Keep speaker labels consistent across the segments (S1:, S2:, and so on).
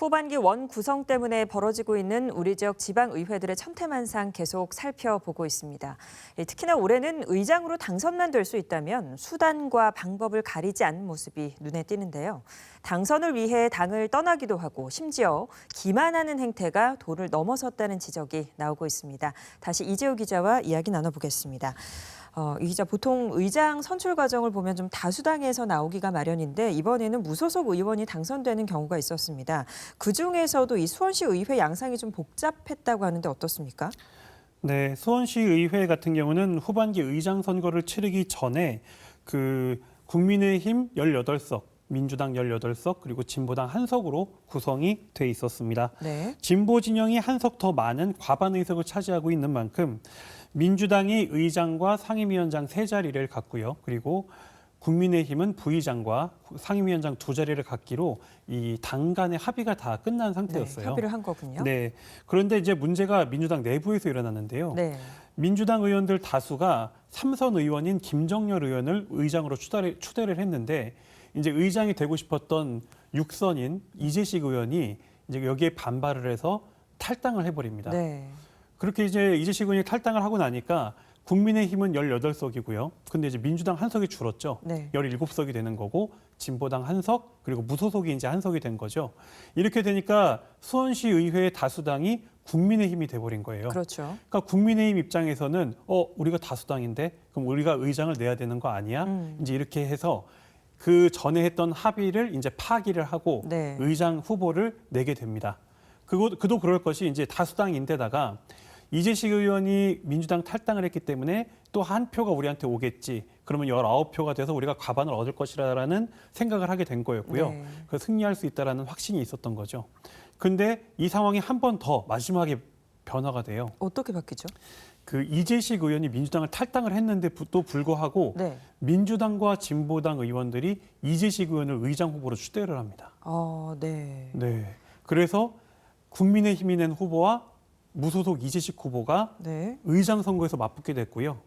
S1: 후반기 원 구성 때문에 벌어지고 있는 우리 지역 지방의회들의 천태만상 계속 살펴보고 있습니다. 특히나 올해는 의장으로 당선만 될 수 있다면 수단과 방법을 가리지 않는 모습이 눈에 띄는데요. 당선을 위해 당을 떠나기도 하고 심지어 기만하는 행태가 도를 넘어섰다는 지적이 나오고 있습니다. 다시 이재호 기자와 이야기 나눠보겠습니다. 이 기자, 보통 의장 선출 과정을 보면 좀 다수당에서 나오기가 마련인데 이번에는 무소속 의원이 당선되는 경우가 있었습니다. 그중에서도 이 수원시 의회 양상이 좀 복잡했다고 하는데 어떻습니까?
S2: 네, 수원시 의회 같은 경우는 후반기 의장 선거를 치르기 전에 국민의힘 18석, 민주당 18석, 그리고 진보당 1석으로 구성이 돼 있었습니다.
S1: 네.
S2: 진보 진영이 1석 더 많은 과반 의석을 차지하고 있는 만큼 민주당이 의장과 상임위원장 3자리를 갖고요. 그리고 국민의힘은 부의장과 상임위원장 2자리를 갖기로 이 당 간의 합의가 다 끝난 상태였어요.
S1: 네, 협의를 한 거군요.
S2: 네. 그런데 이제 문제가 민주당 내부에서 일어났는데요.
S1: 네.
S2: 민주당 의원들 다수가 3선 의원인 김정열 의원을 의장으로 추대를 했는데 이제 의장이 되고 싶었던 6선인 이재식 의원이 이제 여기에 반발을 해서 탈당을 해버립니다.
S1: 네.
S2: 그렇게 이제 이재식 의원이 탈당을 하고 나니까 국민의힘은 18석이고요. 근데 이제 민주당 1석이 줄었죠.
S1: 네.
S2: 17석이 되는 거고 진보당 1석 그리고 무소속이 이제 1석이 된 거죠. 이렇게 되니까 수원시 의회의 다수당이 국민의힘이 돼버린 거예요.
S1: 그렇죠.
S2: 그러니까 국민의힘 입장에서는 우리가 다수당인데 그럼 우리가 의장을 내야 되는 거 아니야? 이제 이렇게 해서 그 전에 했던 합의를 이제 파기를 하고
S1: 네.
S2: 의장 후보를 내게 됩니다. 그도 그럴 것이 이제 다수당인데다가 이재식 의원이 민주당 탈당을 했기 때문에 또 한 표가 우리한테 오겠지. 그러면 19표가 돼서 우리가 과반을 얻을 것이라는 생각을 하게 된 거였고요.
S1: 네.
S2: 그래서 승리할 수 있다라는 확신이 있었던 거죠. 근데 이 상황이 한 번 더 마지막에 변화가 돼요.
S1: 어떻게 바뀌죠?
S2: 그 이재식 의원이 민주당을 탈당을 했는데도 불구하고
S1: 네.
S2: 민주당과 진보당 의원들이 이재식 의원을 의장 후보로 추대를 합니다.
S1: 네.
S2: 네. 그래서 국민의힘이 낸 후보와 무소속 이재식 후보가
S1: 네.
S2: 의장 선거에서 맞붙게 됐고요.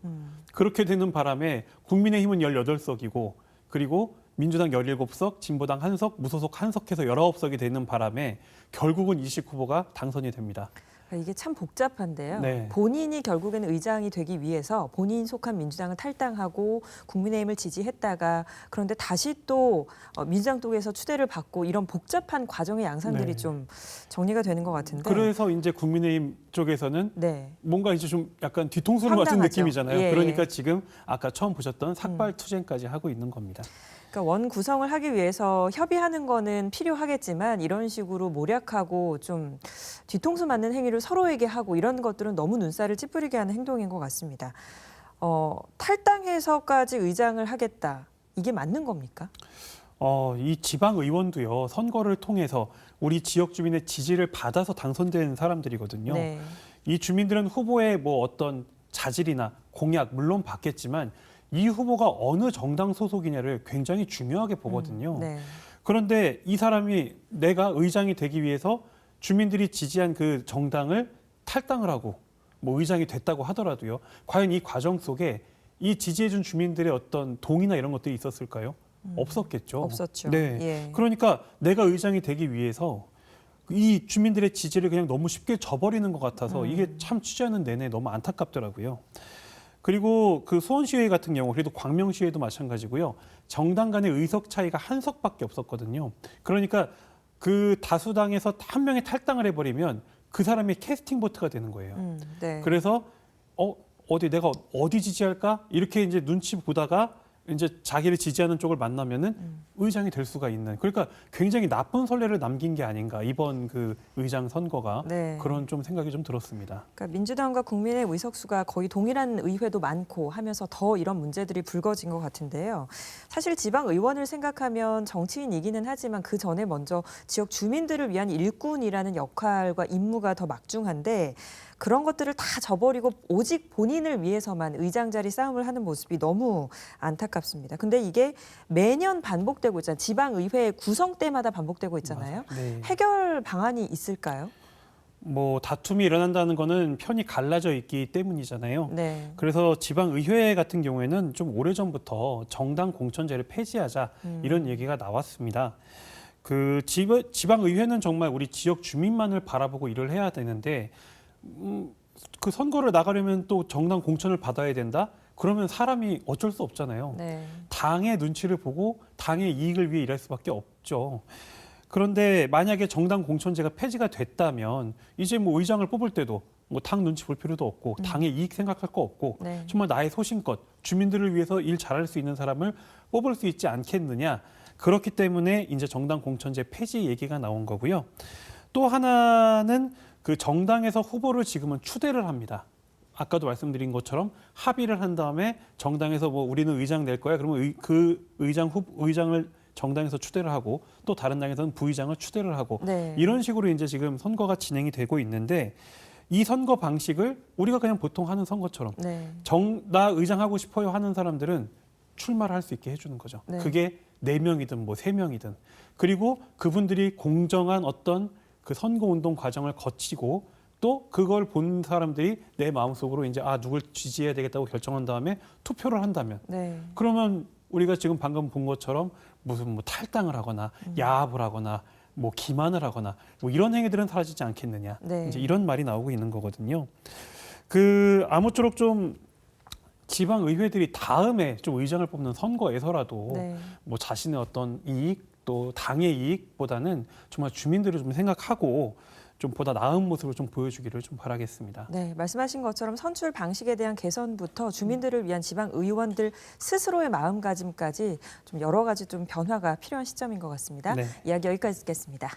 S2: 그렇게 되는 바람에 국민의힘은 18석이고 그리고 민주당 17석, 진보당 1석, 무소속 1석 해서 19석이 되는 바람에 결국은 이재식 후보가 당선이 됩니다.
S1: 이게 참 복잡한데요.
S2: 네.
S1: 본인이 결국에는 의장이 되기 위해서 본인 속한 민주당을 탈당하고 국민의힘을 지지했다가 그런데 다시 또 민주당 쪽에서 추대를 받고 이런 복잡한 과정의 양상들이
S2: 네.
S1: 좀 정리가 되는 것 같은데.
S2: 그래서 이제 국민의힘 쪽에서는
S1: 네.
S2: 뭔가 이제 좀 약간 뒤통수를 맞은
S1: 황당하죠.
S2: 느낌이잖아요.
S1: 예,
S2: 그러니까
S1: 예.
S2: 지금 아까 처음 보셨던 삭발투쟁까지 하고 있는 겁니다.
S1: 그러니까 원 구성을 하기 위해서 협의하는 거는 필요하겠지만 이런 식으로 모략하고 좀 뒤통수 맞는 행위를 서로에게 하고 이런 것들은 너무 눈살을 찌푸리게 하는 행동인 것 같습니다. 탈당해서까지 의장을 하겠다. 이게 맞는 겁니까?
S2: 이 지방 의원도요. 선거를 통해서 우리 지역 주민의 지지를 받아서 당선된 사람들이거든요.
S1: 네.
S2: 이 주민들은 후보의 뭐 어떤 자질이나 공약 물론 받겠지만 이 후보가 어느 정당 소속이냐를 굉장히 중요하게 보거든요.
S1: 네.
S2: 그런데 이 사람이 내가 의장이 되기 위해서 주민들이 지지한 그 정당을 탈당을 하고 뭐 의장이 됐다고 하더라도요. 과연 이 과정 속에 이 지지해준 주민들의 어떤 동의나 이런 것들이 있었을까요? 없었겠죠.
S1: 없었죠.
S2: 네.
S1: 예.
S2: 그러니까 내가 의장이 되기 위해서 이 주민들의 지지를 그냥 너무 쉽게 져버리는 것 같아서 이게 참 취재하는 내내 너무 안타깝더라고요. 그리고 그 수원시의회 같은 경우 그래도 광명시의회도 마찬가지고요. 정당 간의 의석 차이가 1석밖에 없었거든요. 그러니까 그 다수당에서 한 명이 탈당을 해버리면 그 사람이 캐스팅 보트가 되는 거예요.
S1: 네.
S2: 그래서 내가 어디 지지할까 이렇게 이제 눈치 보다가 이제 자기를 지지하는 쪽을 만나면은 의장이 될 수가 있는. 그러니까 굉장히 나쁜 선례를 남긴 게 아닌가 이번 그 의장 선거가
S1: 네.
S2: 그런 좀 생각이 좀 들었습니다.
S1: 그러니까 민주당과 국민의 의석수가 거의 동일한 의회도 많고 하면서 더 이런 문제들이 불거진 것 같은데요. 사실 지방 의원을 생각하면 정치인이기는 하지만 그 전에 먼저 지역 주민들을 위한 일꾼이라는 역할과 임무가 더 막중한데 그런 것들을 다 저버리고 오직 본인을 위해서만 의장 자리 싸움을 하는 모습이 너무 안타깝습니다. 근데 이게 매년 반복되고 있잖아요. 지방의회 구성 때마다 반복되고 있잖아요.
S2: 네.
S1: 해결 방안이 있을까요?
S2: 뭐 다툼이 일어난다는 거는 편이 갈라져 있기 때문이잖아요.
S1: 네.
S2: 그래서 지방의회 같은 경우에는 좀 오래전부터 정당 공천제를 폐지하자 이런 얘기가 나왔습니다. 지방의회는 정말 우리 지역 주민만을 바라보고 일을 해야 되는데 그 선거를 나가려면 또 정당 공천을 받아야 된다? 그러면 사람이 어쩔 수 없잖아요.
S1: 네.
S2: 당의 눈치를 보고 당의 이익을 위해 일할 수밖에 없죠. 그런데 만약에 정당 공천제가 폐지가 됐다면 이제 뭐 의장을 뽑을 때도 뭐 당 눈치 볼 필요도 없고 당의 이익 생각할 거 없고
S1: 네.
S2: 정말 나의 소신껏 주민들을 위해서 일 잘할 수 있는 사람을 뽑을 수 있지 않겠느냐. 그렇기 때문에 이제 정당 공천제 폐지 얘기가 나온 거고요. 또 하나는 그 정당에서 후보를 지금은 추대를 합니다. 아까도 말씀드린 것처럼 합의를 한 다음에 정당에서 뭐 우리는 의장 낼 거야. 그러면 그 의장을 정당에서 추대를 하고 또 다른 당에서는 부의장을 추대를 하고
S1: 네.
S2: 이런 식으로 이제 지금 선거가 진행이 되고 있는데 이 선거 방식을 우리가 그냥 보통 하는 선거처럼
S1: 네.
S2: 나 의장 하고 싶어요 하는 사람들은 출마를 할 수 있게 해주는 거죠.
S1: 네.
S2: 그게 4명이든 뭐 3명이든 그리고 그분들이 공정한 어떤 그 선거 운동 과정을 거치고 또 그걸 본 사람들이 내 마음속으로 이제 누굴 지지해야 되겠다고 결정한 다음에 투표를 한다면
S1: 네.
S2: 그러면 우리가 지금 방금 본 것처럼 무슨 뭐 탈당을 하거나 야합을 하거나 뭐 기만을 하거나 뭐 이런 행위들은 사라지지 않겠느냐.
S1: 네.
S2: 이제 이런 말이 나오고 있는 거거든요. 아무쪼록 좀 지방 의회들이 다음에 좀 의장을 뽑는 선거에서라도
S1: 네.
S2: 뭐 자신의 어떤 이익 또 당의 이익보다는 정말 주민들을 좀 생각하고 좀 보다 나은 모습을 좀 보여주기를 좀 바라겠습니다.
S1: 네, 말씀하신 것처럼 선출 방식에 대한 개선부터 주민들을 위한 지방 의원들 스스로의 마음가짐까지 좀 여러 가지 좀 변화가 필요한 시점인 것 같습니다.
S2: 네.
S1: 이야기 여기까지 듣겠습니다.